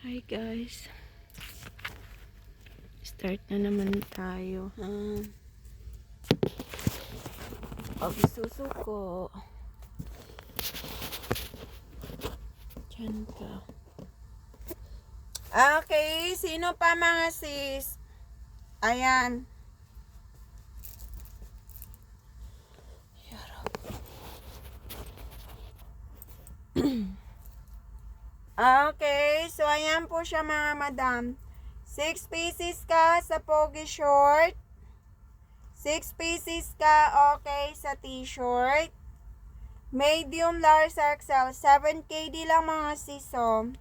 Hi guys, start na naman tayo ha. Pagsusuko dyan ka. Okay, sino pa mga sis? Ayan. Okay, so ayan po siya mga madam. 6 pieces ka sa pogi short. 6 pieces ka okay sa t-shirt. Medium large XL. 7KD lang mga siso.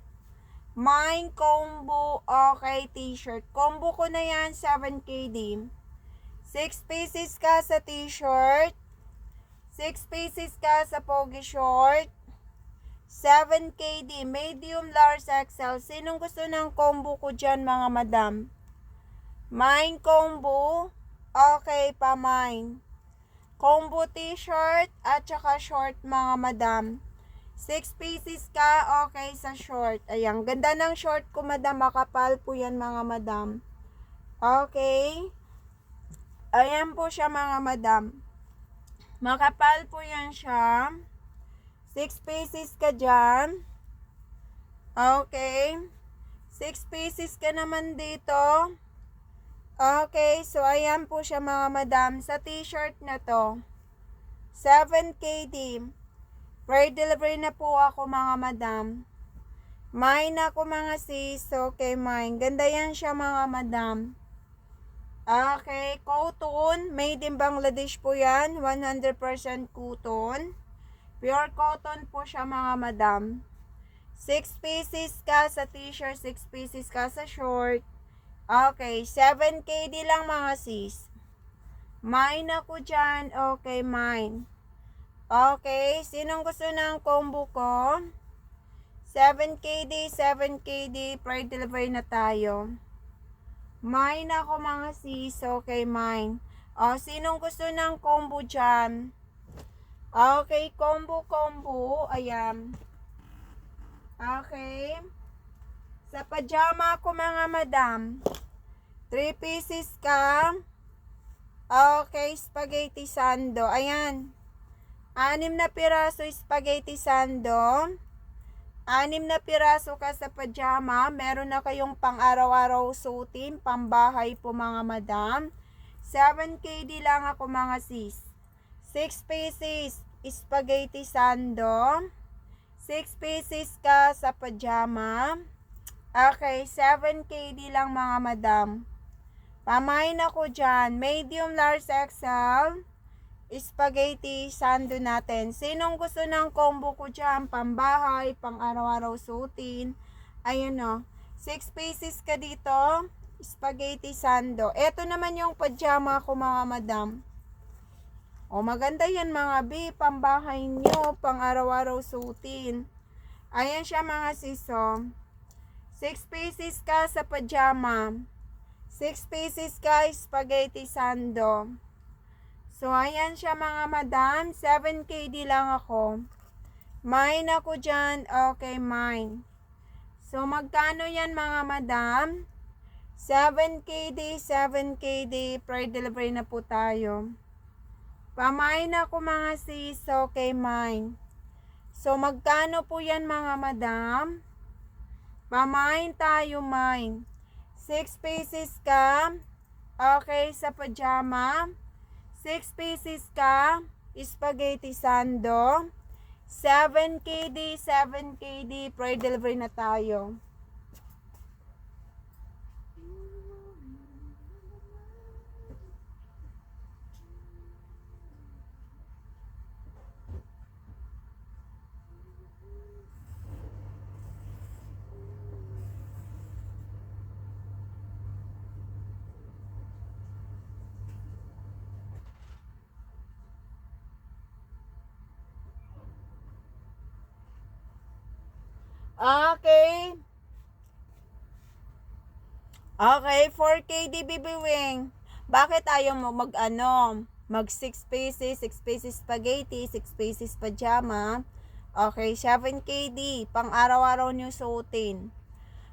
Mine combo okay t-shirt. Combo ko na yan 7KD. 6 pieces ka sa t-shirt. 6 pieces ka sa pogi short. 7KD, medium, large, XL. Sinong gusto ng combo ko dyan mga madam? Mine combo, okay pa mine. Combo t-shirt at saka short mga madam. 6 pieces ka, okay sa short. Ayan, ganda ng short ko madam, makapal po yan mga madam. Okay. Ayan po siya mga madam. Makapal po yan siya. 6 pieces ka dyan. Okay. 6 pieces ka naman dito. Okay. So, ayan po siya mga madam. Sa t-shirt na to. 7KD. Free delivery na po ako mga madam. Mine ako mga sis. Okay, mine. Ganda yan siya mga madam. Okay. Cotton. Made in Bangladesh po yan. 100% cotton. Pure cotton po siya mga madam. 6 pieces ka sa t-shirt, 6 pieces ka sa short. Okay, 7KD lang mga sis. Mine ako dyan. Okay, mine. Okay, sinong gusto ng combo ko? 7KD, 7KD, free delivery na tayo. Mine ako mga sis. Okay, mine. O, sinong gusto ng combo dyan? Okay, combo. Ayan. Okay. Sa pajama ko mga madam. 3 pieces ka. Okay, spaghetti sando. Ayan. 6 na piraso spaghetti sando. 6 na piraso ka sa pajama. Meron na kayong pang araw-araw suotin. Pambahay po mga madam. 7KD lang ako mga sis. 6 pieces spaghetti sando. 6 pieces ka sa pajama. Okay, 7KD lang mga madam. Pamain ako dyan. Medium, large, XL. Spaghetti sando natin. Sinong gusto ng combo ko dyan? Pambahay, pang araw-araw suotin. Ayun o. 6 pieces ka dito. Spaghetti sando. Ito naman yung pajama ko mga madam. O maganda yan mga B, pambahay nyo, pang araw-araw suotin. Ayan siya mga siso. 6 pieces ka sa pajama. 6 pieces ka spaghetti sando. So ayan siya mga madam, 7KD lang ako. Mine ako dyan, okay mine. So magkano yan mga madam? 7KD, 7KD, free delivery na po tayo. Pamain ako mga sis, okay mine. So magkano po yan mga madam? Pamain tayo mine. 6 pieces ka. Okay sa pajama. 6 pieces ka. Spaghetti sando. 7KD, 7KD, free delivery na tayo. Okay. Okay, 4KD bibiwing. Bakit ayaw mo mag 6 pieces, 6 pieces spaghetti, 6 pieces pajama? Okay, 7KD, pang araw-araw nyo suotin.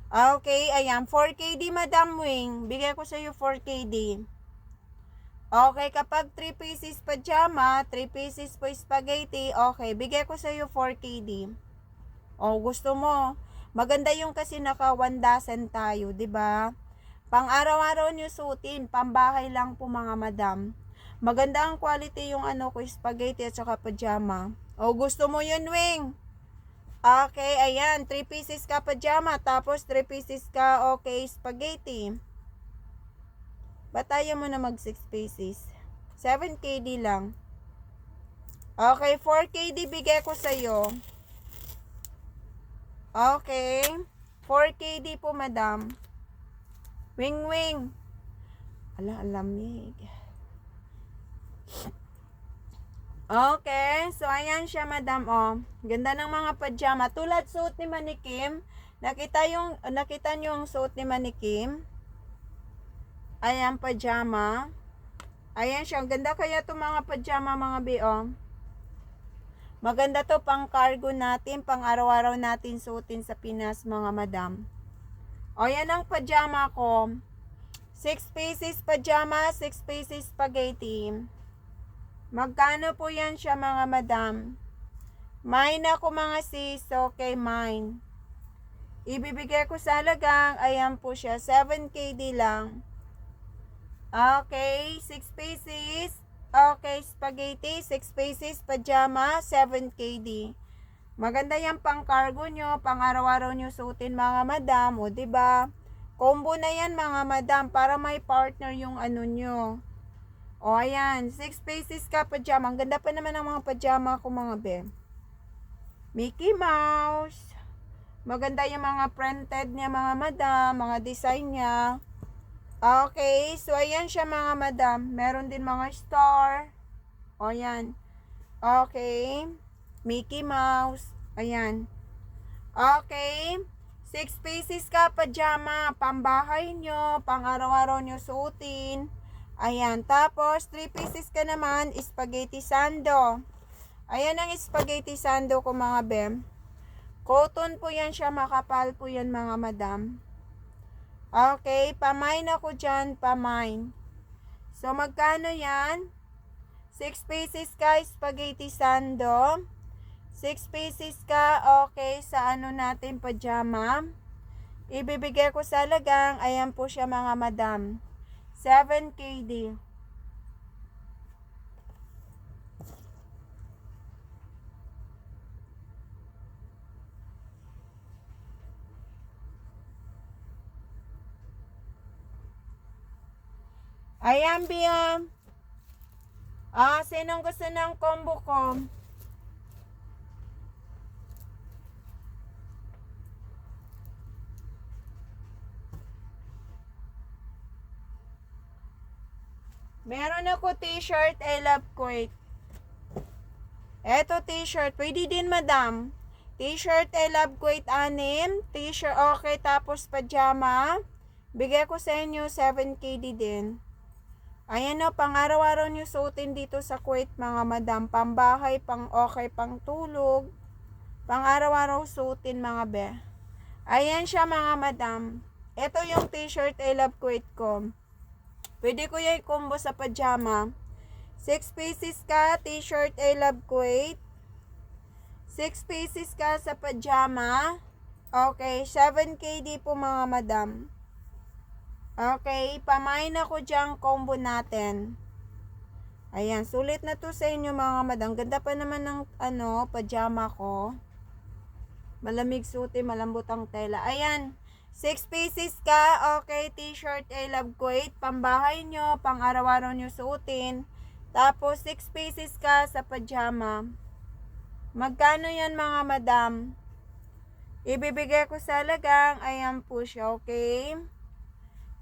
Okay, ayan. 4KD, Madam Wing. Bigay ko sa iyo 4KD. Okay, kapag 3 pieces pajama, 3 pieces po spaghetti, okay, bigay ko sa iyo 4KD. O, gusto mo. Maganda yung kasi naka 1 dozen tayo, 'di ba? Pang araw-araw niyo suotin, pambahay lang po mga madam. Maganda ang quality yung ko, spaghetti at saka pajama. O, gusto mo yun, Wing? Okay, ayan. 3 pieces ka pajama, tapos 3 pieces ka, okay, spaghetti. Batayan mo na mag 6 pieces. 7KD lang. Okay, 4KD bigay ko sa'yo. Okay. 4KD po, madam. Wing, wing. Alamig. Okay, so ayan siya, madam, oh. Ganda ng mga pajama. Tulad suot ni Manikim. Nakita niyo yung suot ni Manikim? Ayan, pajama. Ayan siya. Ganda kaya itong mga pajama, mga B.O. Maganda to pang cargo natin, pang araw-araw natin suotin sa Pinas, mga madam. O, yan ang pajama ko. 6 pieces pajama, 6 pieces spaghetti. Magkano po yan siya, mga madam? Mine ako, mga sis. Okay, mine. Ibibigay ko sa halagang, ayan po siya, 7KD lang. Okay, 6 pieces. Okay, spaghetti, 6 pieces, pajama, 7KD. Maganda yan pang cargo nyo, pang araw-araw nyo suotin, mga madam. O, diba? Combo na yan, mga madam, para may partner yung nyo. O, ayan. 6 pieces ka pajama. Ang ganda pa naman ng mga pajama ko, mga be. Mickey Mouse. Maganda yung mga printed niya, mga madam. Mga design niya. Okay. So, ayan siya, mga madam. Meron din mga star. O, ayan. Okay. Mickey Mouse. Ayan. Okay. 6 pieces ka pajama. Pambahay nyo. Pang araw-araw nyo suotin. Ayan, tapos 3 pieces ka naman, spaghetti sando. Ayan ang spaghetti sando ko, mga bem. Cotton po yan siya, makapal po yan, mga madam. Okay, pamain ako dyan, pamain. So, magkano yan? 6 pieces ka, spaghetti sando. 6 pieces ka, okay, sa natin, pajama. Ibibigay ko sa halagang, ayan po siya, mga madam. 7KD. Ayan, Bia. Sinong gusto ng combo ko? Meron ako t-shirt, I love Kuwait. Eto t-shirt, pwede din, madam. T-shirt, I love Kuwait, 6. T-shirt, okay, tapos pajama. Bigay ko sa inyo 7KD din. Ayan o, pang araw-araw nyo suotin dito sa Kuwait, mga madam. Pambahay, pang okay, pang tulog. Pang araw-araw suotin, mga be. Ayan siya, mga madam. Ito yung t-shirt, I love Kuwait ko. Pwede ko yung combo sa pajama. 6 pieces ka, t-shirt, I love Kuwait. 6 pieces ka sa pajama. Okay, 7KD po, mga madam. Okay, pamain ako dyan combo natin. Ayan, sulit na to sa inyo, mga madam. Ganda pa naman ng pajama ko. Malamig suti, malambot ang tela. Ayan. 6 pieces ka, okay, t-shirt, I love Kuwait, pambahay nyo, pang araw-araw nyo suotin. Tapos, 6 pieces ka sa pajama. Magkano yan, mga madam? Ibibigay ko sa halagang, ayan po siya, okay?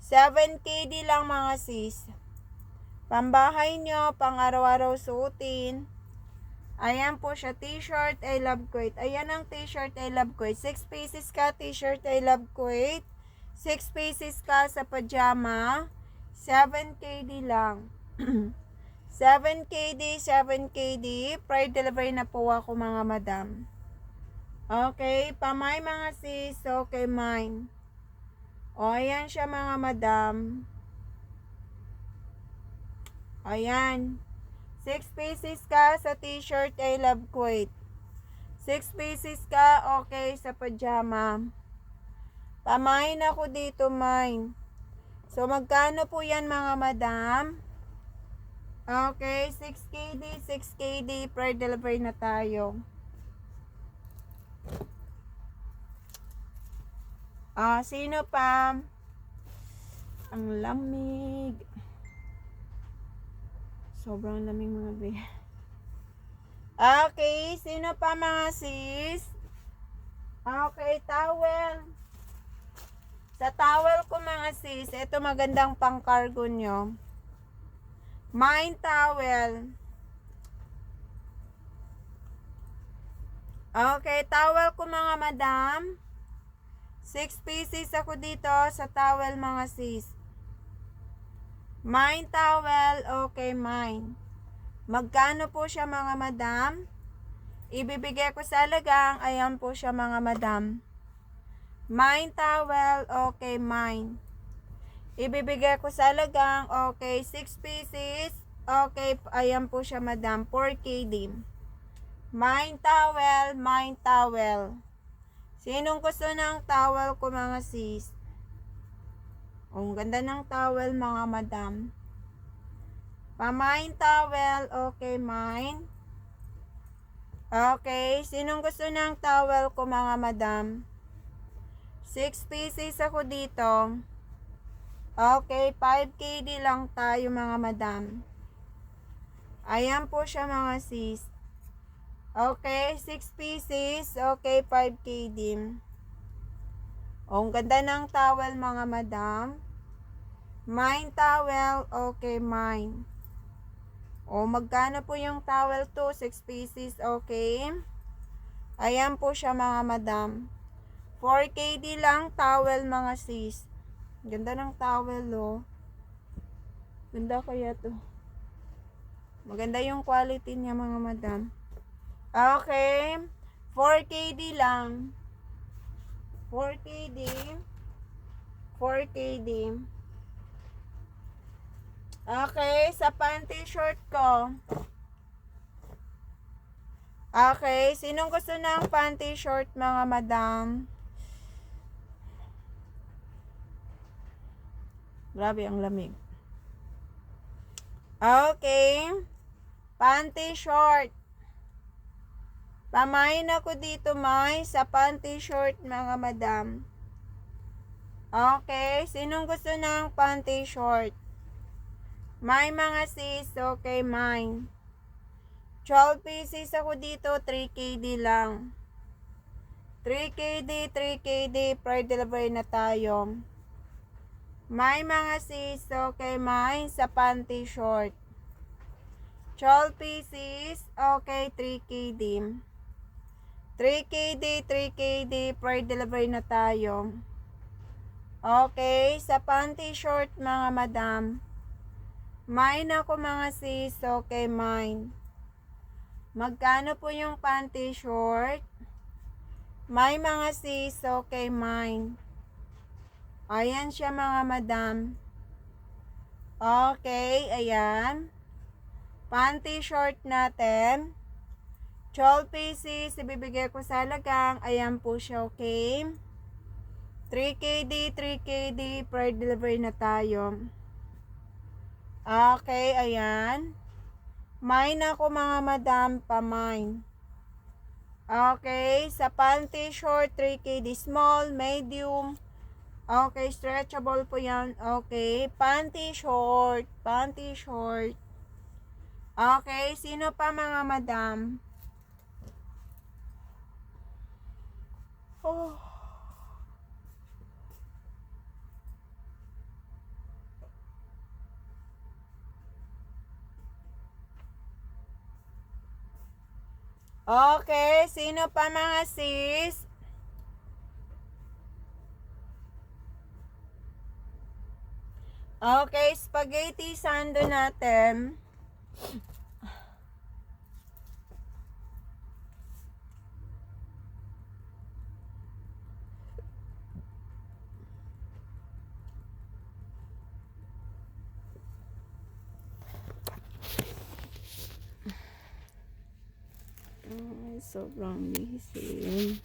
7KD lang, mga sis. Pambahay nyo, pang araw-araw suotin. Ayan po siya, t-shirt, I love Kuwait. Ayan ang t-shirt, I love Kuwait. 6 pieces ka, t-shirt, I love Kuwait. 6 pieces ka sa pajama. 7KD lang. 7KD, 7KD. Prior delivery na po ako, mga madam. Okay, pamay, mga sis. Okay, mine. O, ayan siya mga madam. Ayan. 6 pieces ka sa t-shirt, I love quit. 6 pieces ka, okay, sa pajama. Pamain ako dito, mine. So, magkano po yan mga madam? Okay, 6KD, 6KD, per delivery na tayo. Sino pa? Ang lamig. Sobrang lamig mga be. Okay, sino pa mga sis? Okay, towel. Sa towel ko mga sis, ito magandang pang cargo nyo. Mine towel. Okay, towel ko mga madam. 6 pieces ako dito sa towel mga sis. Mine towel, okay, mine. Magkano po siya mga madam? Ibibigay ko sa alagang, ayan po siya mga madam. Mine towel, okay, mine. Ibibigay ko sa alagang, okay, 6 pieces, okay, ayan po siya madam, 4KD. Mine towel, mine towel. Sinong gusto ng towel ko mga sis? Ang ganda ng towel mga madam. Mine towel, okay, mine. Okay, sinong gusto ng towel ko mga madam? 6 pieces ako dito. Okay, 5KD lang tayo mga madam. Ayan po siya mga sis. Okay, 6 pieces. Okay, 5KD. Ang ganda ng towel mga madam. Mine towel, okay, mine. Magkano po yung towel to? 6 pieces, okay. Ayan po siya mga madam. 4KD lang towel mga sis. Ganda ng towel Ganda kaya to. Maganda yung quality niya mga madam. Okay. 4KD lang. 4KD. 4KD. Okay, sa panty short ko. Okay, sinong gusto ng panty short mga madam? Grabe ang lamig. Okay. Panty short. Pamain ako dito, May, sa panty short mga madam. Okay, sinong gusto ng panty short? May mga sis, okay, mine. 12 pieces ako dito, 3KD lang. 3KD, 3KD, per delivery na tayo. May mga sis, okay, mine, sa panty short. 12 pieces, okay, 3KD. 3KD, 3KD, per delivery na tayo. Okay, sa panty short mga madam. Mine ako mga sis, okay, mine. Magkano po yung panty short? May mga sis, okay, mine. Ayan siya mga madam. Okay, ayan. Panty short natin. 12 pieces, ibibigay ko sa halagang, ayan po siya, okay. 3KD, 3KD, per delivery na tayo. Okay, ayan. Mine ako mga madam, pamine. Okay, sa panty short, 3KD small, medium. Okay, stretchable po yan. Okay, panty short, panty short. Okay, sino pa mga madam? Oh. Okay, sino pa mga sis? Okay, spaghetti sando natin. sobrang busy.